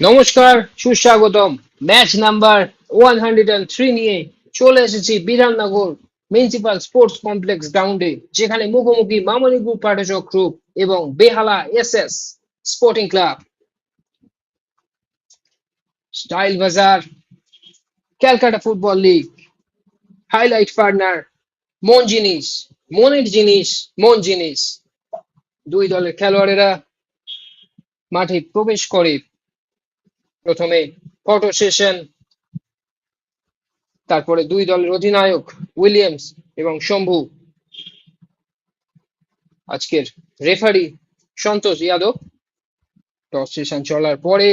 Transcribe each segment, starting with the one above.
নমস্কার, সুস্বাগতম। Match number 103 নিয়ে চলে এসেছি বিধাননগর মিউনিসিপাল স্পোর্টস কমপ্লেক্স গ্রাউন্ডে, যেখানে মুখোমুখি মামনি গ্রুপ পাঠচক গ্রুপ এবং বেহালা এসএস স্পোর্টিং ক্লাব। স্টাইল বাজার, Calcutta football league, highlight partner মন জিনিস, মনের জিনিস, মন জিনিস। দুই দলের খেলোয়াড়েরা মাঠে প্রবেশ করে। প্রথমে ফটো সেশন, তারপরে দুই দলের অধিনায়ক উইলিয়ামস এবং শম্ভু, আজকের রেফারি সন্তোষ যাদব। টস সেশন চলার পরে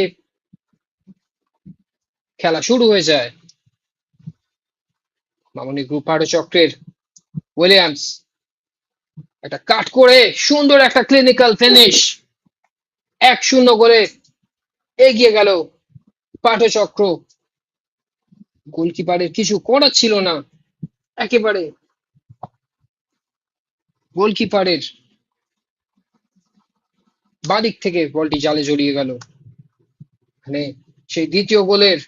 খেলা শুরু হয়ে যায়। মামনি গ্রুপ পাঠচক্রের উইলিয়ামস একটা কাট করে সুন্দর একটা ক্লিনিক্যাল ফিনিশ, 1-0 করে এগিয়ে গেল পাঠচক্র। গোলকিপারের কিছু করার ছিল না, একেবারে গোলকিপারের বাদিক থেকে বলটি জালে জড়িয়ে গেল। মানে সেই দ্বিতীয় গোলের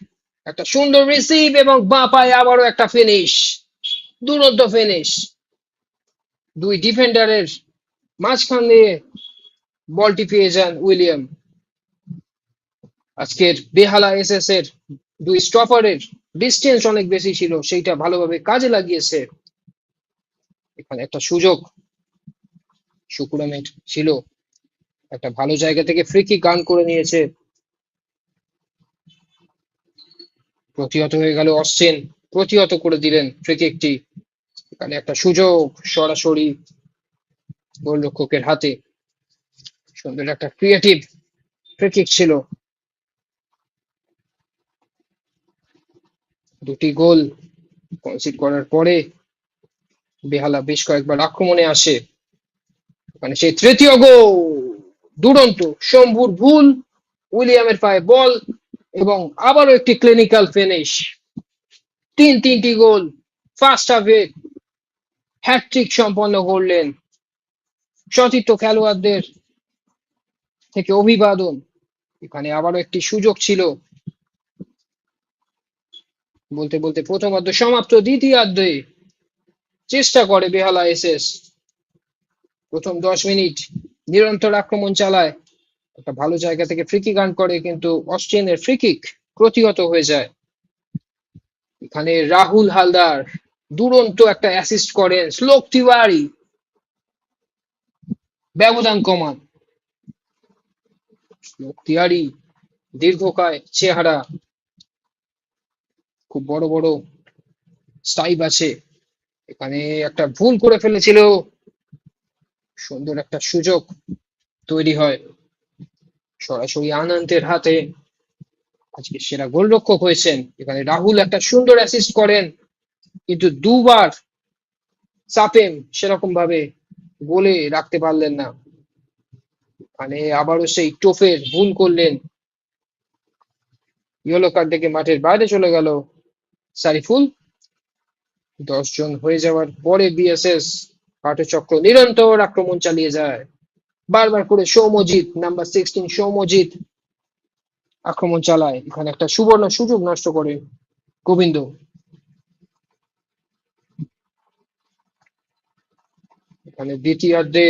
একটা সুন্দর রিসিভ এবং বাঁ পায়ে আবারও একটা ফিনিশ, দুরন্ত ফিনিশ। দুই ডিফেন্ডারের মাঝখান দিয়ে বলটি পেয়ে যান উইলিয়াম। আজকের বেহালা এসএস এর দুই স্টপারের ডিস্টেন্স অনেক বেশি ছিল, সেইটা ভালোভাবে কাজে লাগিয়েছে। এখানে একটা সুযোগ সুকুরামের ছিল, একটা ভালো জায়গা থেকে ফ্রি কিক গান করে নিয়েছে। প্রতিহত হয়ে গেল অশ্বিন, প্রতিহত করে দিলেন ফ্রি কিকটি। এখানে একটা সুযোগ সরাসরি গোলরক্ষকের হাতে। সুন্দর একটা ক্রিয়েটিভ ফ্রি কিক ছিল। দুটি গোল কনসিড করার পরে বেহালা বেশ কয়েকবার আক্রমণে আসে। মানে সেই তৃতীয় গোল দুরন্ত, শম্ভুর ভুল, উইলিয়ামের পায়ে বল এবং আবারও একটি ক্লিনিক্যাল ফিনিশ। তিনটি গোল ফার্স্ট হাফে হ্যাটট্রিক সম্পন্ন করলেন। সতীর্থ খেলোয়াড়দের থেকে অভিবাদন। এখানে আবারও একটি সুযোগ ছিল। বলতে বলতে প্রথমার্ধ সমাপ্ত, দ্বিতীয়ার্ধে চেষ্টা করে বেহালা এসএস। প্রথম 10 মিনিট নিরন্তর আক্রমণ চালায়, একটা ভালো জায়গা থেকে ফ্রি কিক আর্ন করে, কিন্তু অস্ট্রেলিয়ার ফ্রি কিক প্রতিহত হয়ে যায়। এখানে রাহুল হালদার দুরন্ত একটা অ্যাসিস্ট করেন, শ্লোক তিওয়ারি ব্যবধান কমান। শ্লোক তিওয়ারি দীর্ঘকায় চেহারা, খুব বড় বড় স্টাইপ আছে। এখানে একটা ভুল করে ফেলেছিল, সুন্দর একটা সুযোগ তৈরি হয় সরাসরি আনন্দের হাতে। আজকে সেরা গোলরক্ষক হয়েছেন। এখানে রাহুল একটা সুন্দর অ্যাসিস্ট করেন, কিন্তু দুবার সাপেম সেরকম ভাবে গোলে রাখতে পারলেন না। মানে আবারও সেই টোফের ভুল করলেন, ইয়েলো কার্ড দেখে মাঠের বাইরে চলে গেল সারিফুল। 10 জন হয়ে যাওয়ার পরে বিএসএস পাঠচক্র নিরন্তর আক্রমণ চালিয়ে যায়। বারবার করে সৌম্যজিৎ, নাম্বার 16 সৌম্যজিৎ আক্রমণ চালায়। এখানে একটা সুবর্ণ সুযোগ নষ্ট করে গোবিন্দ। এখানে দ্বিতীয়ার্ধে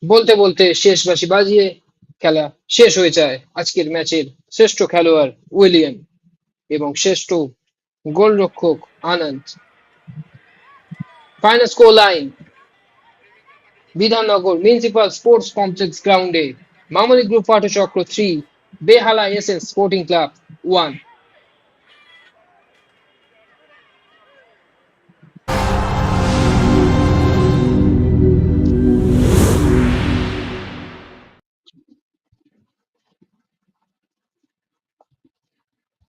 বলতে বলতে শেষ বাঁশি বাজিয়ে খেলা শেষ হয়ে যায়। আজকের ম্যাচের শ্রেষ্ঠ খেলোয়াড় উইলিয়াম এবং শ্রেষ্ঠ গোলরক্ষক Ananda. Final score line Bidhannagar municipal sports complex গ্রাউন্ডে Mamoni group Pathchakra 3, Behala SS sporting club 1।